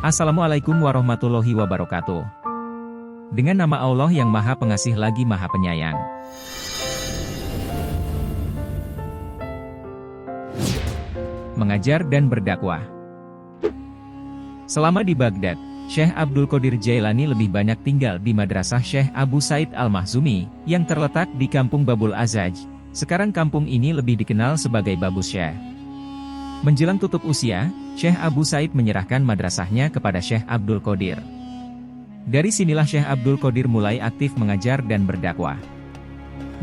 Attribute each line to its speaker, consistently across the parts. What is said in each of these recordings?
Speaker 1: Assalamualaikum warahmatullahi wabarakatuh. Dengan nama Allah yang Maha Pengasih lagi Maha Penyayang. Mengajar dan berdakwah. Selama di Baghdad, Syekh Abdul Qadir Jailani lebih banyak tinggal di Madrasah Syekh Abu Said Al-Mahzumi, yang terletak di Kampung Babul Azaj. Sekarang kampung ini lebih dikenal sebagai Babus Syekh. Menjelang tutup usia, Syekh Abu Said menyerahkan madrasahnya kepada Syekh Abdul Qadir. Dari sinilah Syekh Abdul Qadir mulai aktif mengajar dan berdakwah.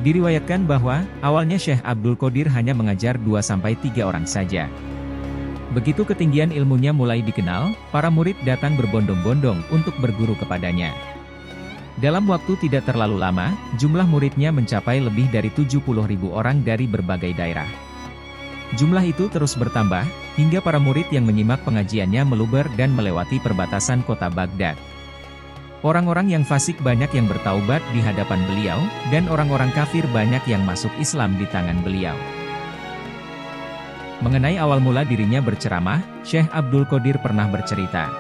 Speaker 1: Diriwayatkan bahwa, awalnya Syekh Abdul Qadir hanya mengajar 2-3 orang saja. Begitu ketinggian ilmunya mulai dikenal, para murid datang berbondong-bondong untuk berguru kepadanya. Dalam waktu tidak terlalu lama, jumlah muridnya mencapai lebih dari 70.000 orang dari berbagai daerah. Jumlah itu terus bertambah, hingga para murid yang menyimak pengajiannya meluber dan melewati perbatasan kota Baghdad. Orang-orang yang fasik banyak yang bertaubat di hadapan beliau, dan orang-orang kafir banyak yang masuk Islam di tangan beliau. Mengenai awal mula dirinya berceramah, Syekh Abdul Qadir pernah bercerita.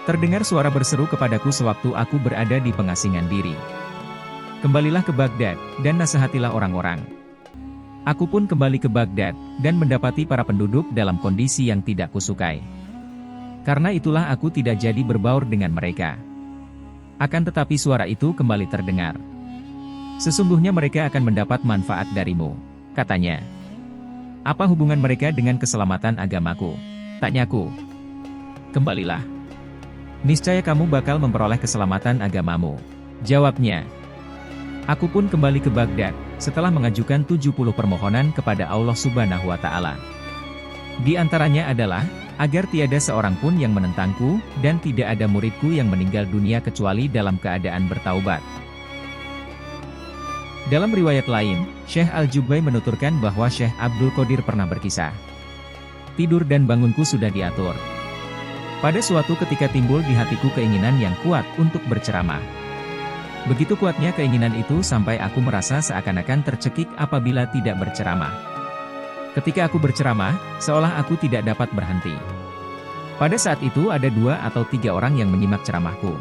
Speaker 1: Terdengar suara berseru kepadaku sewaktu aku berada di pengasingan diri. Kembalilah ke Baghdad, dan nasihatilah orang-orang. Aku pun kembali ke Baghdad, dan mendapati para penduduk dalam kondisi yang tidak kusukai. Karena itulah aku tidak jadi berbaur dengan mereka. Akan tetapi suara itu kembali terdengar. Sesungguhnya mereka akan mendapat manfaat darimu, katanya. Apa hubungan mereka dengan keselamatan agamaku? Tanyaku. Kembalilah. Niscaya kamu bakal memperoleh keselamatan agamamu, jawabnya. Aku pun kembali ke Baghdad, setelah mengajukan 70 permohonan kepada Allah Subhanahu wa Ta'ala. Di antaranya adalah, agar tiada seorang pun yang menentangku, dan tidak ada muridku yang meninggal dunia kecuali dalam keadaan bertaubat. Dalam riwayat lain, Syekh Al-Jubai menuturkan bahwa Syekh Abdul Qadir pernah berkisah. Tidur dan bangunku sudah diatur. Pada suatu ketika timbul di hatiku keinginan yang kuat untuk berceramah. Begitu kuatnya keinginan itu sampai aku merasa seakan-akan tercekik apabila tidak berceramah. Ketika aku berceramah, seolah aku tidak dapat berhenti. Pada saat itu ada 2 atau 3 orang yang menyimak ceramahku.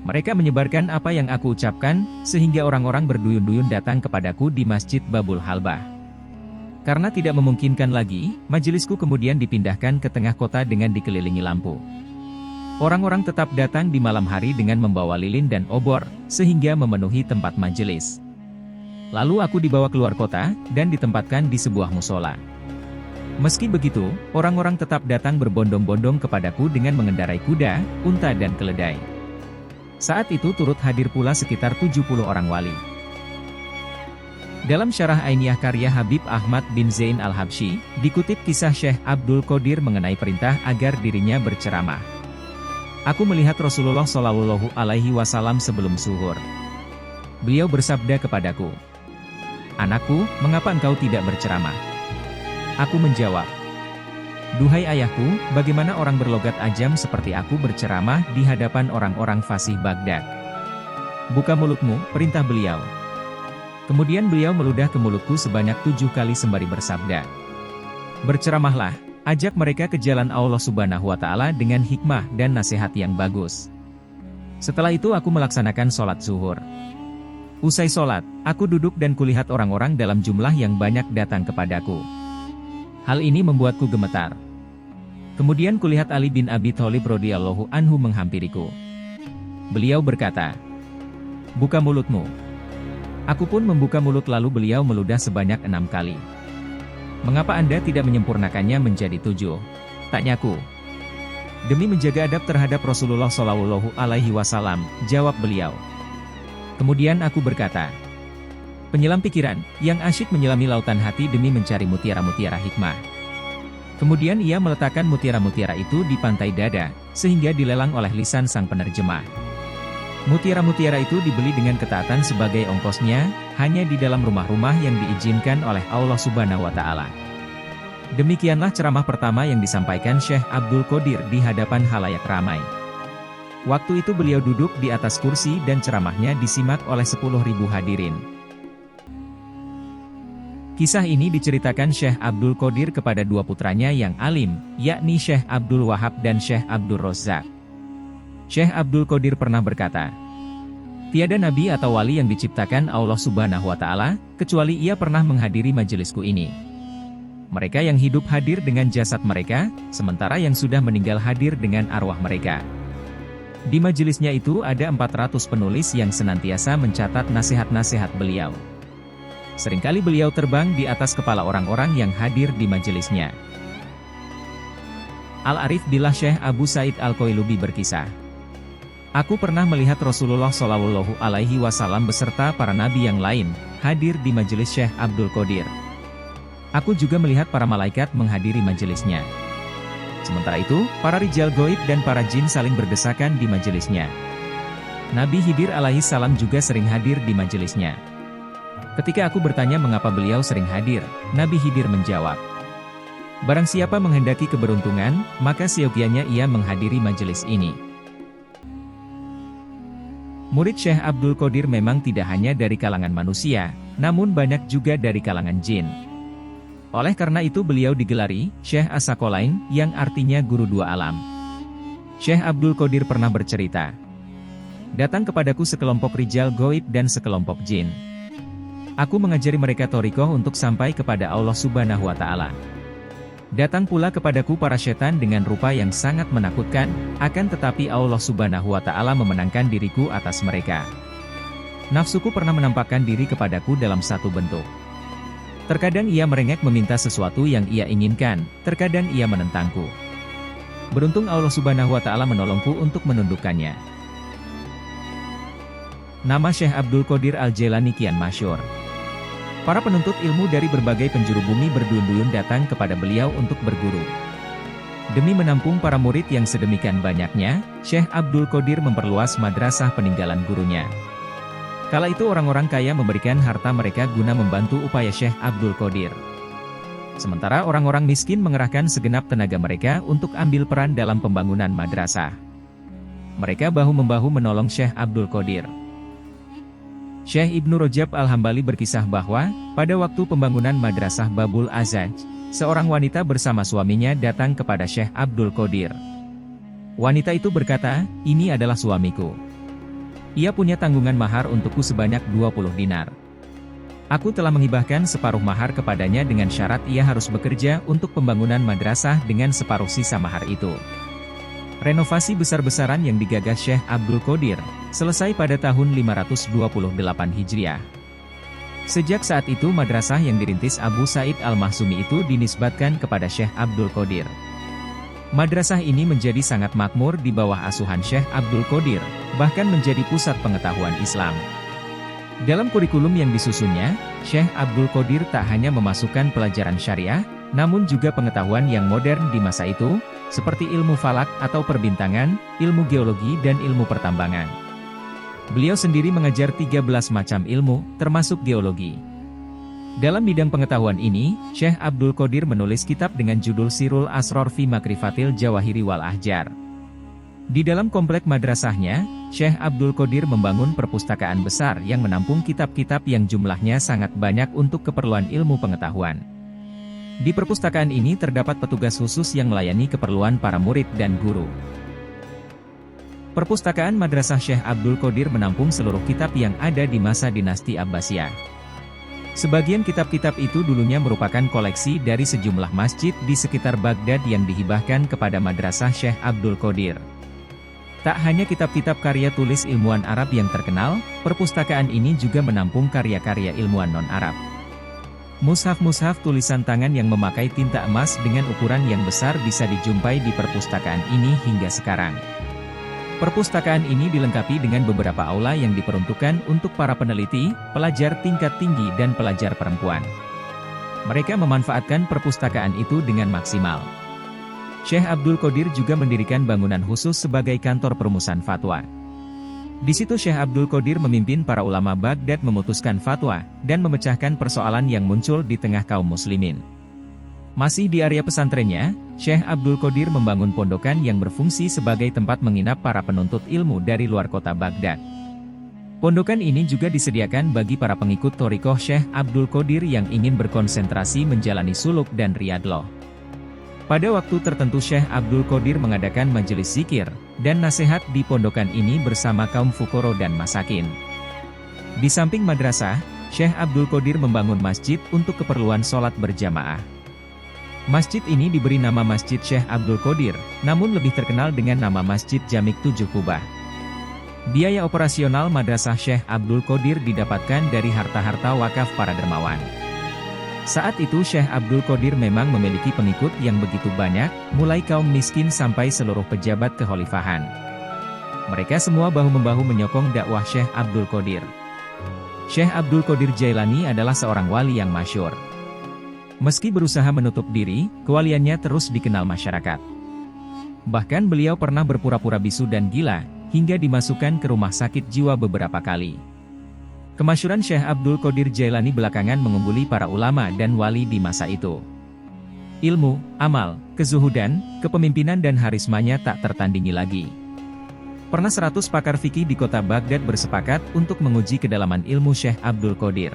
Speaker 1: Mereka menyebarkan apa yang aku ucapkan, sehingga orang-orang berduyun-duyun datang kepadaku di Masjid Babul Halbah. Karena tidak memungkinkan lagi, majelisku kemudian dipindahkan ke tengah kota dengan dikelilingi lampu. Orang-orang tetap datang di malam hari dengan membawa lilin dan obor, sehingga memenuhi tempat majelis. Lalu aku dibawa keluar kota, dan ditempatkan di sebuah musola. Meski begitu, orang-orang tetap datang berbondong-bondong kepadaku dengan mengendarai kuda, unta dan keledai. Saat itu turut hadir pula sekitar 70 orang wali. Dalam syarah Ainiyah karya Habib Ahmad bin Zain Al-Habsyi, dikutip kisah Syekh Abdul Qadir mengenai perintah agar dirinya berceramah. Aku melihat Rasulullah Shallallahu Alaihi Wasallam sebelum zuhur. Beliau bersabda kepadaku, "Anakku, mengapa engkau tidak berceramah?" Aku menjawab, "Duhai ayahku, bagaimana orang berlogat ajam seperti aku berceramah di hadapan orang-orang fasih Baghdad?" "Buka mulutmu," perintah beliau. Kemudian beliau meludah ke mulutku sebanyak 7 kali sembari bersabda, "Berceramahlah, ajak mereka ke jalan Allah Subhanahu wa Ta'ala dengan hikmah dan nasihat yang bagus." Setelah itu aku melaksanakan sholat zuhur. Usai sholat, aku duduk dan kulihat orang-orang dalam jumlah yang banyak datang kepadaku. Hal ini membuatku gemetar. Kemudian kulihat Ali bin Abi Thalib radhiyallahu anhu menghampiriku. Beliau berkata, "Buka mulutmu." Aku pun membuka mulut lalu beliau meludah sebanyak 6 kali. "Mengapa Anda tidak menyempurnakannya menjadi 7?" tanyaku. "Demi menjaga adab terhadap Rasulullah Shallallahu Alaihi Wasallam," jawab beliau. Kemudian aku berkata, "Penyelam pikiran, yang asyik menyelami lautan hati demi mencari mutiara-mutiara hikmah." Kemudian ia meletakkan mutiara-mutiara itu di pantai dada, sehingga dilelang oleh lisan sang penerjemah. Mutiara-mutiara itu dibeli dengan ketaatan sebagai ongkosnya, hanya di dalam rumah-rumah yang diizinkan oleh Allah Subhanahu wa Ta'ala. Demikianlah ceramah pertama yang disampaikan Syekh Abdul Qadir di hadapan khalayak ramai. Waktu itu beliau duduk di atas kursi dan ceramahnya disimak oleh 10.000 hadirin. Kisah ini diceritakan Syekh Abdul Qadir kepada dua putranya yang alim, yakni Syekh Abdul Wahab dan Syekh Abdul Razzaq. Syekh Abdul Qadir pernah berkata, "Tiada nabi atau wali yang diciptakan Allah Subhanahu wa Ta'ala, kecuali ia pernah menghadiri majelisku ini. Mereka yang hidup hadir dengan jasad mereka, sementara yang sudah meninggal hadir dengan arwah mereka. Di majelisnya itu ada 400 penulis yang senantiasa mencatat nasihat-nasihat beliau. Seringkali beliau terbang di atas kepala orang-orang yang hadir di majelisnya." Al-Arif Billah Syekh Abu Said Al-Qoilubi berkisah, "Aku pernah melihat Rasulullah Shallallahu Alaihi Wasallam beserta para nabi yang lain hadir di majelis Syekh Abdul Qadir. Aku juga melihat para malaikat menghadiri majelisnya. Sementara itu, para rijal goib dan para jin saling berdesakan di majelisnya. Nabi Khidir alaihi salam juga sering hadir di majelisnya. Ketika aku bertanya mengapa beliau sering hadir, Nabi Khidir menjawab, 'Barang siapa menghendaki keberuntungan, maka seyogianya ia menghadiri majelis ini.'" Murid Syekh Abdul Qadir memang tidak hanya dari kalangan manusia, namun banyak juga dari kalangan jin. Oleh karena itu beliau digelari Syekh As-Sakolain, yang artinya guru dua alam. Syekh Abdul Qadir pernah bercerita, "Datang kepadaku sekelompok rijal goib dan sekelompok jin. Aku mengajari mereka thariqah untuk sampai kepada Allah Subhanahu wa Ta'ala. Datang pula kepadaku para setan dengan rupa yang sangat menakutkan, akan tetapi Allah Subhanahu wa Ta'ala memenangkan diriku atas mereka. Nafsuku pernah menampakkan diri kepadaku dalam satu bentuk. Terkadang ia merengek meminta sesuatu yang ia inginkan, terkadang ia menentangku. Beruntung Allah Subhanahu wa Ta'ala menolongku untuk menundukkannya." Nama Syekh Abdul Qadir Al-Jailani kian masyhur. Para penuntut ilmu dari berbagai penjuru bumi berduyun-duyun datang kepada beliau untuk berguru. Demi menampung para murid yang sedemikian banyaknya, Syekh Abdul Qadir memperluas madrasah peninggalan gurunya. Kala itu orang-orang kaya memberikan harta mereka guna membantu upaya Syekh Abdul Qadir. Sementara orang-orang miskin mengerahkan segenap tenaga mereka untuk ambil peran dalam pembangunan madrasah. Mereka bahu-membahu menolong Syekh Abdul Qadir. Syekh Ibnu Rajab Al-Hambali berkisah bahwa, pada waktu pembangunan Madrasah Babul Azaj, seorang wanita bersama suaminya datang kepada Syekh Abdul Qadir. Wanita itu berkata, "Ini adalah suamiku. Ia punya tanggungan mahar untukku sebanyak 20 dinar. Aku telah menghibahkan separuh mahar kepadanya dengan syarat ia harus bekerja untuk pembangunan madrasah dengan separuh sisa mahar itu." Renovasi besar-besaran yang digagas Syekh Abdul Qadir selesai pada tahun 528 Hijriah. Sejak saat itu madrasah yang dirintis Abu Said Al-Mahsumi itu dinisbatkan kepada Syekh Abdul Qadir. Madrasah ini menjadi sangat makmur di bawah asuhan Syekh Abdul Qadir, bahkan menjadi pusat pengetahuan Islam. Dalam kurikulum yang disusunnya, Syekh Abdul Qadir tak hanya memasukkan pelajaran syariah, namun juga pengetahuan yang modern di masa itu, seperti ilmu falak atau perbintangan, ilmu geologi dan ilmu pertambangan. Beliau sendiri mengajar 13 macam ilmu, termasuk geologi. Dalam bidang pengetahuan ini, Syekh Abdul Qadir menulis kitab dengan judul Sirul Asror fi Makrifatil Jawahiri wal Ahjar. Di dalam komplek madrasahnya, Syekh Abdul Qadir membangun perpustakaan besar yang menampung kitab-kitab yang jumlahnya sangat banyak untuk keperluan ilmu pengetahuan. Di perpustakaan ini terdapat petugas khusus yang melayani keperluan para murid dan guru. Perpustakaan Madrasah Syekh Abdul Qadir menampung seluruh kitab yang ada di masa dinasti Abbasiyah. Sebagian kitab-kitab itu dulunya merupakan koleksi dari sejumlah masjid di sekitar Baghdad yang dihibahkan kepada Madrasah Syekh Abdul Qadir. Tak hanya kitab-kitab karya tulis ilmuwan Arab yang terkenal, perpustakaan ini juga menampung karya-karya ilmuwan non-Arab. Mushaf-mushaf tulisan tangan yang memakai tinta emas dengan ukuran yang besar bisa dijumpai di perpustakaan ini hingga sekarang. Perpustakaan ini dilengkapi dengan beberapa aula yang diperuntukkan untuk para peneliti, pelajar tingkat tinggi dan pelajar perempuan. Mereka memanfaatkan perpustakaan itu dengan maksimal. Syekh Abdul Qadir juga mendirikan bangunan khusus sebagai kantor perumusan fatwa. Di situ Syekh Abdul Qadir memimpin para ulama Baghdad memutuskan fatwa, dan memecahkan persoalan yang muncul di tengah kaum muslimin. Masih di area pesantrennya, Syekh Abdul Qadir membangun pondokan yang berfungsi sebagai tempat menginap para penuntut ilmu dari luar kota Baghdad. Pondokan ini juga disediakan bagi para pengikut Thorikoh Syekh Abdul Qodir yang ingin berkonsentrasi menjalani suluk dan riyadhah. Pada waktu tertentu Syekh Abdul Qodir mengadakan majelis zikir dan nasihat di pondokan ini bersama kaum fukoro dan masakin. Di samping madrasah, Syekh Abdul Qodir membangun masjid untuk keperluan sholat berjamaah. Masjid ini diberi nama Masjid Syekh Abdul Qodir, namun lebih terkenal dengan nama Masjid Jamik 7 Kubah. Biaya operasional madrasah Syekh Abdul Qodir didapatkan dari harta-harta wakaf para dermawan. Saat itu Syekh Abdul Qodir memang memiliki pengikut yang begitu banyak, mulai kaum miskin sampai seluruh pejabat kekhalifahan. Mereka semua bahu-membahu menyokong dakwah Syekh Abdul Qodir. Syekh Abdul Qodir Jailani adalah seorang wali yang masyhur. Meski berusaha menutup diri, kewaliannya terus dikenal masyarakat. Bahkan beliau pernah berpura-pura bisu dan gila, hingga dimasukkan ke rumah sakit jiwa beberapa kali. Kemasyhuran Syekh Abdul Qodir Jailani belakangan mengungguli para ulama dan wali di masa itu. Ilmu, amal, kezuhudan, kepemimpinan dan harismanya tak tertandingi lagi. Pernah 100 pakar fikih di kota Baghdad bersepakat untuk menguji kedalaman ilmu Syekh Abdul Qodir.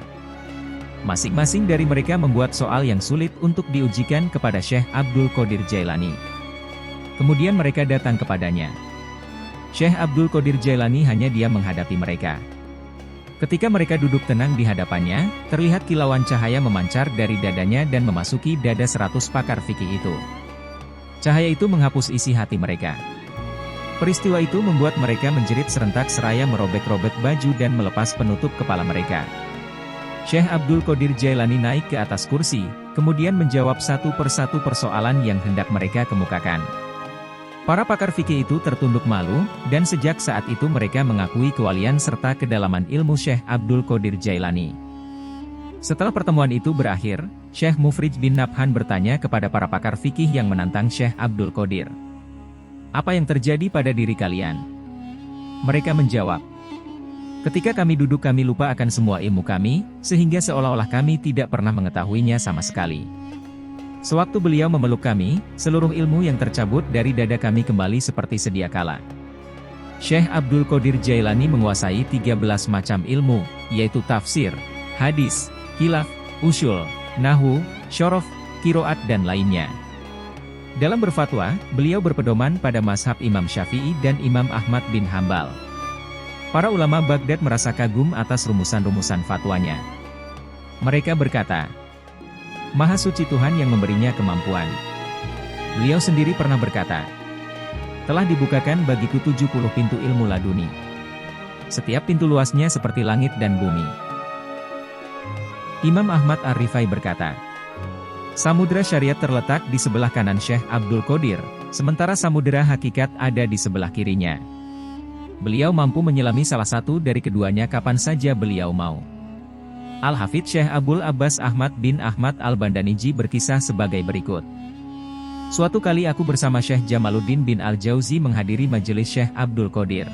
Speaker 1: Masing-masing dari mereka membuat soal yang sulit untuk diujikan kepada Syekh Abdul Qodir Jailani. Kemudian mereka datang kepadanya. Syekh Abdul Qodir Jailani hanya diam menghadapi mereka. Ketika mereka duduk tenang di hadapannya, terlihat kilauan cahaya memancar dari dadanya dan memasuki dada 100 pakar fikih itu. Cahaya itu menghapus isi hati mereka. Peristiwa itu membuat mereka menjerit serentak seraya merobek-robek baju dan melepas penutup kepala mereka. Syekh Abdul Qodir Jailani naik ke atas kursi, kemudian menjawab satu persatu persoalan yang hendak mereka kemukakan. Para pakar fikih itu tertunduk malu, dan sejak saat itu mereka mengakui kewalian serta kedalaman ilmu Syekh Abdul Qodir Jailani. Setelah pertemuan itu berakhir, Syekh Mufrij bin Nabhan bertanya kepada para pakar fikih yang menantang Syekh Abdul Qodir. Apa yang terjadi pada diri kalian? Mereka menjawab, ketika kami duduk kami lupa akan semua ilmu kami, sehingga seolah-olah kami tidak pernah mengetahuinya sama sekali. Sewaktu beliau memeluk kami, seluruh ilmu yang tercabut dari dada kami kembali seperti sedia kala. Syekh Abdul Qodir Jailani menguasai 13 macam ilmu, yaitu tafsir, hadis, khilaf, usyul, nahwu, syorof, kiroat dan lainnya. Dalam berfatwa, beliau berpedoman pada mazhab Imam Syafi'i dan Imam Ahmad bin Hambal. Para ulama Baghdad merasa kagum atas rumusan-rumusan fatwanya. Mereka berkata, Maha suci Tuhan yang memberinya kemampuan. Beliau sendiri pernah berkata, telah dibukakan bagiku 70 pintu ilmu laduni. Setiap pintu luasnya seperti langit dan bumi. Imam Ahmad Ar-Rifai berkata, samudera syariat terletak di sebelah kanan Syekh Abdul Qodir, sementara samudera hakikat ada di sebelah kirinya. Beliau mampu menyelami salah satu dari keduanya kapan saja beliau mau. Al-Hafidz Syekh Abul Abbas Ahmad bin Ahmad Al-Bandaniji berkisah sebagai berikut. Suatu kali aku bersama Syekh Jamaluddin bin Al-Jauzi menghadiri majelis Syekh Abdul Qodir.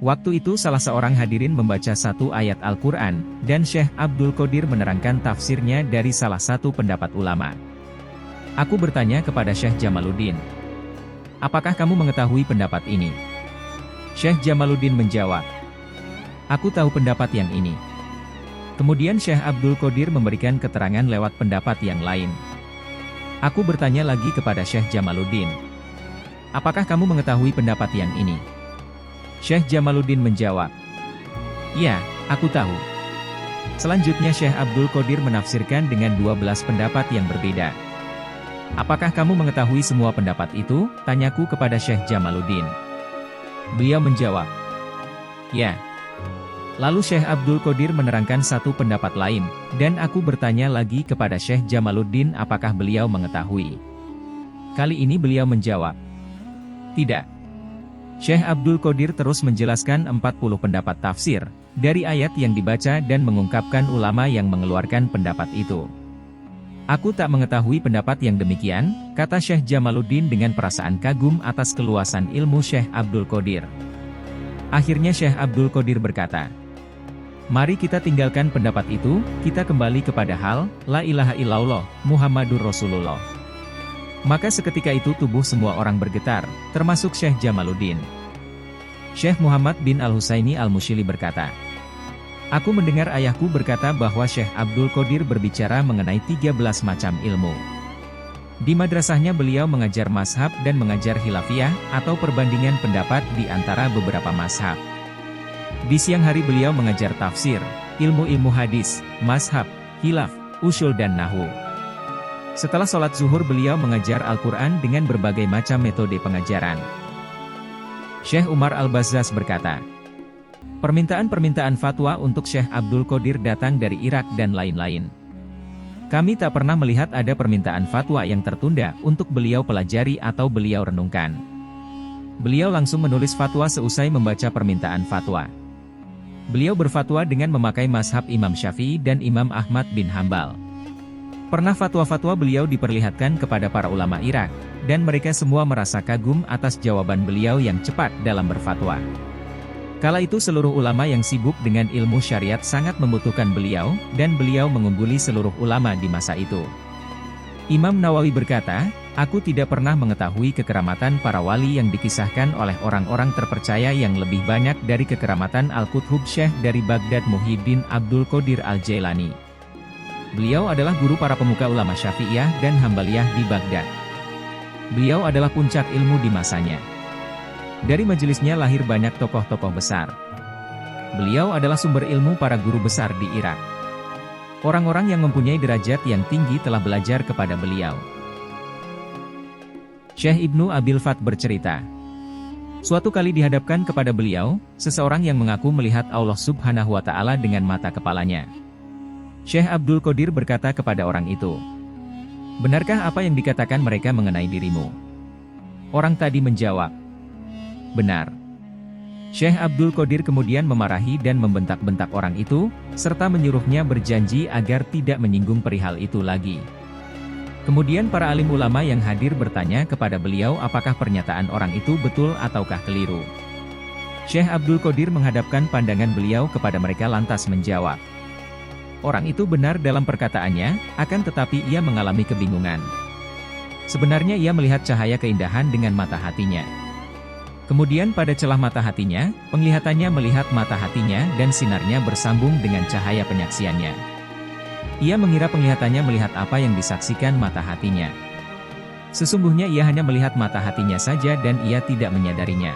Speaker 1: Waktu itu salah seorang hadirin membaca satu ayat Al-Quran, dan Syekh Abdul Qodir menerangkan tafsirnya dari salah satu pendapat ulama. Aku bertanya kepada Syekh Jamaluddin, apakah kamu mengetahui pendapat ini? Syekh Jamaluddin menjawab, aku tahu pendapat yang ini. Kemudian Syekh Abdul Qodir memberikan keterangan lewat pendapat yang lain. Aku bertanya lagi kepada Syekh Jamaluddin, apakah kamu mengetahui pendapat yang ini? Syekh Jamaluddin menjawab, ya, aku tahu. Selanjutnya Syekh Abdul Qodir menafsirkan dengan 12 pendapat yang berbeda. Apakah kamu mengetahui semua pendapat itu? Tanyaku kepada Syekh Jamaluddin. Beliau menjawab, ya. Lalu Syekh Abdul Qodir menerangkan satu pendapat lain, dan aku bertanya lagi kepada Syekh Jamaluddin apakah beliau mengetahui. Kali ini beliau menjawab, tidak. Syekh Abdul Qodir terus menjelaskan 40 pendapat tafsir, dari ayat yang dibaca dan mengungkapkan ulama yang mengeluarkan pendapat itu. Aku tak mengetahui pendapat yang demikian, kata Syekh Jamaluddin dengan perasaan kagum atas keluasan ilmu Syekh Abdul Qodir. Akhirnya Syekh Abdul Qodir berkata, mari kita tinggalkan pendapat itu, kita kembali kepada hal, la ilaha illallah, Muhammadur Rasulullah. Maka seketika itu tubuh semua orang bergetar, termasuk Syekh Jamaluddin. Syekh Muhammad bin Al-Husaini Al-Mushili berkata, "Aku mendengar ayahku berkata bahwa Syekh Abdul Qadir berbicara mengenai 13 macam ilmu. Di madrasahnya beliau mengajar mazhab dan mengajar khilafiyah atau perbandingan pendapat di antara beberapa mazhab. Di siang hari beliau mengajar tafsir, ilmu-ilmu hadis, mazhab, khilaf, usul dan nahwu. Setelah sholat zuhur beliau mengajar Al-Quran dengan berbagai macam metode pengajaran." Syekh Umar Al-Bazzaz berkata, "Permintaan-permintaan fatwa untuk Syekh Abdul Qadir datang dari Irak dan lain-lain. Kami tak pernah melihat ada permintaan fatwa yang tertunda untuk beliau pelajari atau beliau renungkan. Beliau langsung menulis fatwa seusai membaca permintaan fatwa. Beliau berfatwa dengan memakai mazhab Imam Syafi'i dan Imam Ahmad bin Hambal. Pernah fatwa-fatwa beliau diperlihatkan kepada para ulama Irak, dan mereka semua merasa kagum atas jawaban beliau yang cepat dalam berfatwa. Kala itu seluruh ulama yang sibuk dengan ilmu syariat sangat membutuhkan beliau, dan beliau mengungguli seluruh ulama di masa itu." Imam Nawawi berkata, "Aku tidak pernah mengetahui kekeramatan para wali yang dikisahkan oleh orang-orang terpercaya yang lebih banyak dari kekeramatan Al-Qutb Syekh dari Baghdad Muhyiddin Abdul Qadir Al-Jailani. Beliau adalah guru para pemuka ulama Syafi'iyah dan Hambaliyah di Baghdad. Beliau adalah puncak ilmu di masanya. Dari majelisnya lahir banyak tokoh-tokoh besar. Beliau adalah sumber ilmu para guru besar di Irak. Orang-orang yang mempunyai derajat yang tinggi telah belajar kepada beliau." Syekh Ibnu Abil Fath bercerita, "Suatu kali dihadapkan kepada beliau, seseorang yang mengaku melihat Allah Subhanahu wa Ta'ala dengan mata kepalanya. Syekh Abdul Qadir berkata kepada orang itu, 'Benarkah apa yang dikatakan mereka mengenai dirimu?' Orang tadi menjawab, 'Benar.' Syekh Abdul Qadir kemudian memarahi dan membentak-bentak orang itu, serta menyuruhnya berjanji agar tidak menyinggung perihal itu lagi. Kemudian para alim ulama yang hadir bertanya kepada beliau apakah pernyataan orang itu betul ataukah keliru. Syekh Abdul Qadir menghadapkan pandangan beliau kepada mereka lantas menjawab, 'Orang itu benar dalam perkataannya, akan tetapi ia mengalami kebingungan. Sebenarnya ia melihat cahaya keindahan dengan mata hatinya. Kemudian pada celah mata hatinya, penglihatannya melihat mata hatinya dan sinarnya bersambung dengan cahaya penyaksiannya. Ia mengira penglihatannya melihat apa yang disaksikan mata hatinya. Sesungguhnya ia hanya melihat mata hatinya saja dan ia tidak menyadarinya.'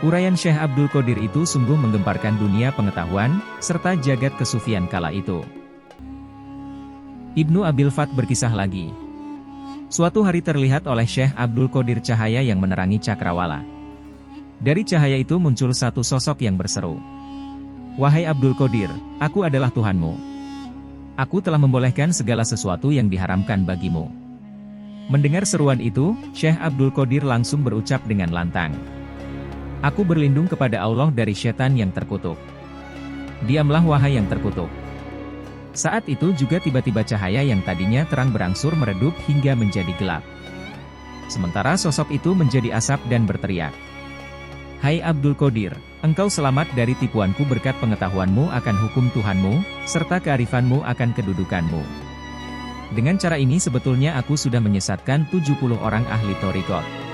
Speaker 1: Uraian Syekh Abdul Qadir itu sungguh menggemparkan dunia pengetahuan, serta jagat kesufian kala itu." Ibnu Abil Fath berkisah lagi, "Suatu hari terlihat oleh Syekh Abdul Qadir cahaya yang menerangi cakrawala. Dari cahaya itu muncul satu sosok yang berseru, 'Wahai Abdul Qadir, aku adalah Tuhanmu. Aku telah membolehkan segala sesuatu yang diharamkan bagimu.' Mendengar seruan itu, Syekh Abdul Qadir langsung berucap dengan lantang, 'Aku berlindung kepada Allah dari setan yang terkutuk. Diamlah wahai yang terkutuk.' Saat itu juga tiba-tiba cahaya yang tadinya terang berangsur meredup hingga menjadi gelap. Sementara sosok itu menjadi asap dan berteriak, 'Hai Abdul Qadir, engkau selamat dari tipuanku berkat pengetahuanmu akan hukum Tuhanmu, serta kearifanmu akan kedudukanmu. Dengan cara ini sebetulnya aku sudah menyesatkan 70 orang ahli thariqat.'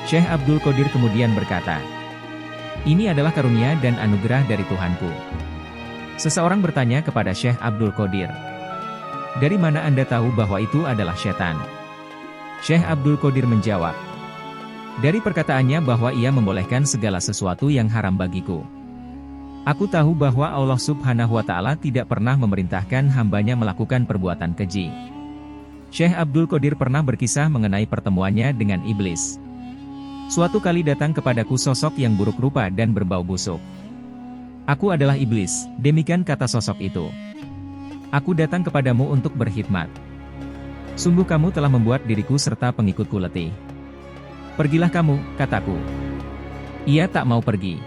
Speaker 1: Syekh Abdul Qadir kemudian berkata, 'Ini adalah karunia dan anugerah dari Tuhanku.' Seseorang bertanya kepada Syekh Abdul Qadir, 'Dari mana Anda tahu bahwa itu adalah setan?' Syekh Abdul Qadir menjawab, 'Dari perkataannya bahwa ia membolehkan segala sesuatu yang haram bagiku. Aku tahu bahwa Allah Subhanahu wa Ta'ala tidak pernah memerintahkan hambanya melakukan perbuatan keji.' Syekh Abdul Qadir pernah berkisah mengenai pertemuannya dengan iblis. 'Suatu kali datang kepadaku sosok yang buruk rupa dan berbau busuk. Aku adalah iblis,' demikian kata sosok itu. 'Aku datang kepadamu untuk berkhidmat. Sungguh kamu telah membuat diriku serta pengikutku letih. Pergilah kamu,' kataku. Ia tak mau pergi.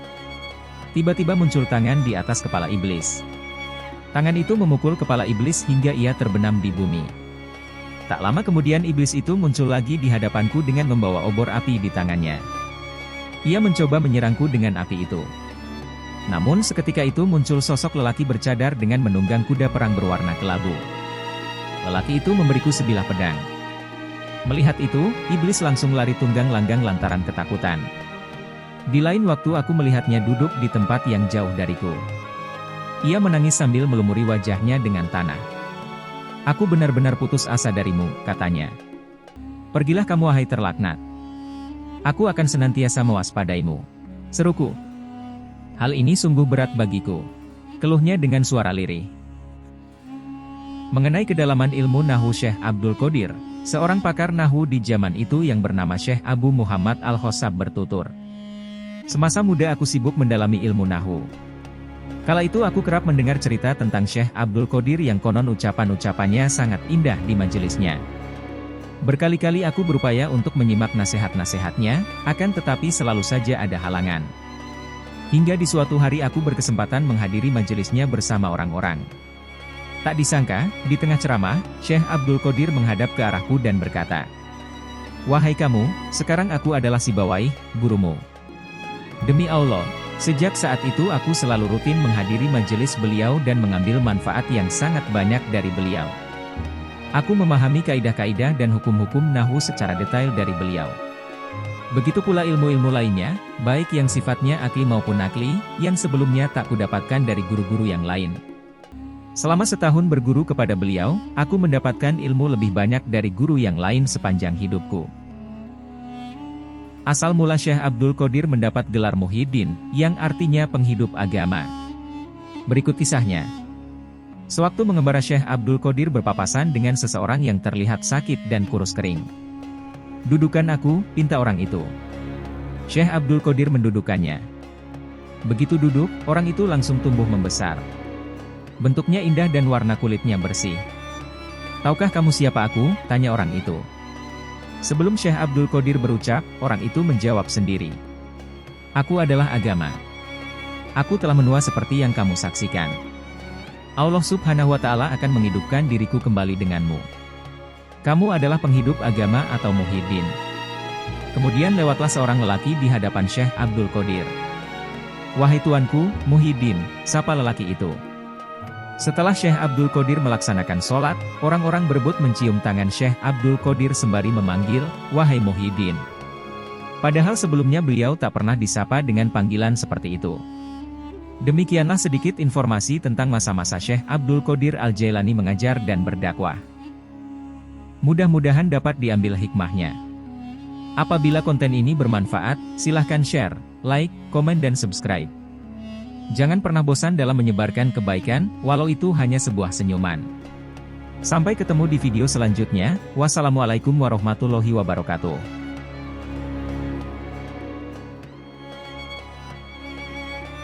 Speaker 1: Tiba-tiba muncul tangan di atas kepala iblis. Tangan itu memukul kepala iblis hingga ia terbenam di bumi. Tak lama kemudian iblis itu muncul lagi di hadapanku dengan membawa obor api di tangannya. Ia mencoba menyerangku dengan api itu. Namun seketika itu muncul sosok lelaki bercadar dengan menunggang kuda perang berwarna kelabu. Lelaki itu memberiku sebilah pedang. Melihat itu, iblis langsung lari tunggang langgang lantaran ketakutan. Di lain waktu aku melihatnya duduk di tempat yang jauh dariku. Ia menangis sambil melumuri wajahnya dengan tanah. Aku benar-benar putus asa darimu, katanya. Pergilah kamu wahai terlaknat. Aku akan senantiasa mewaspadaimu, seruku. Hal ini sungguh berat bagiku, keluhnya dengan suara lirih. Mengenai kedalaman ilmu Nahwu Syekh Abdul Qodir, seorang pakar Nahwu di zaman itu yang bernama Syekh Abu Muhammad Al-Khossab bertutur. Semasa muda aku sibuk mendalami ilmu Nahwu. Kala itu aku kerap mendengar cerita tentang Syekh Abdul Qodir yang konon ucapan-ucapannya sangat indah di majelisnya. Berkali-kali aku berupaya untuk menyimak nasihat-nasihatnya, akan tetapi selalu saja ada halangan. Hingga di suatu hari aku berkesempatan menghadiri majelisnya bersama orang-orang. Tak disangka, di tengah ceramah, Syekh Abdul Qodir menghadap ke arahku dan berkata, "Wahai kamu, sekarang aku adalah si Bawaih, gurumu. Demi Allah, sejak saat itu aku selalu rutin menghadiri majelis beliau dan mengambil manfaat yang sangat banyak dari beliau. Aku memahami kaidah-kaidah dan hukum-hukum Nahwu secara detail dari beliau. Begitu pula ilmu-ilmu lainnya, baik yang sifatnya akli maupun nakli, yang sebelumnya tak kudapatkan dari guru-guru yang lain. Selama setahun berguru kepada beliau, aku mendapatkan ilmu lebih banyak dari guru yang lain sepanjang hidupku." Asal mula Syekh Abdul Qodir mendapat gelar Muhyiddin, yang artinya penghidup agama. Berikut kisahnya. Sewaktu mengembara Syekh Abdul Qodir berpapasan dengan seseorang yang terlihat sakit dan kurus kering. "Dudukan aku," pinta orang itu. Syekh Abdul Qodir mendudukannya. Begitu duduk, orang itu langsung tumbuh membesar. Bentuknya indah dan warna kulitnya bersih. "Tahukah kamu siapa aku?" tanya orang itu. Sebelum Syekh Abdul Qodir berucap, orang itu menjawab sendiri. "Aku adalah agama. Aku telah menua seperti yang kamu saksikan. Allah Subhanahu wa Ta'ala akan menghidupkan diriku kembali denganmu. Kamu adalah penghidup agama atau Muhyiddin." Kemudian lewatlah seorang lelaki di hadapan Syekh Abdul Qodir. "Wahai tuanku, Muhyiddin," sapa lelaki itu. Setelah Syekh Abdul Qodir melaksanakan sholat, orang-orang berebut mencium tangan Syekh Abdul Qodir sembari memanggil, "Wahai Muhyiddin." Padahal sebelumnya beliau tak pernah disapa dengan panggilan seperti itu. Demikianlah sedikit informasi tentang masa-masa Syekh Abdul Qodir Al-Jailani mengajar dan berdakwah. Mudah-mudahan dapat diambil hikmahnya. Apabila konten ini bermanfaat, silahkan share, like, komen dan subscribe. Jangan pernah bosan dalam menyebarkan kebaikan, walau itu hanya sebuah senyuman. Sampai ketemu di video selanjutnya. Wassalamualaikum warahmatullahi wabarakatuh.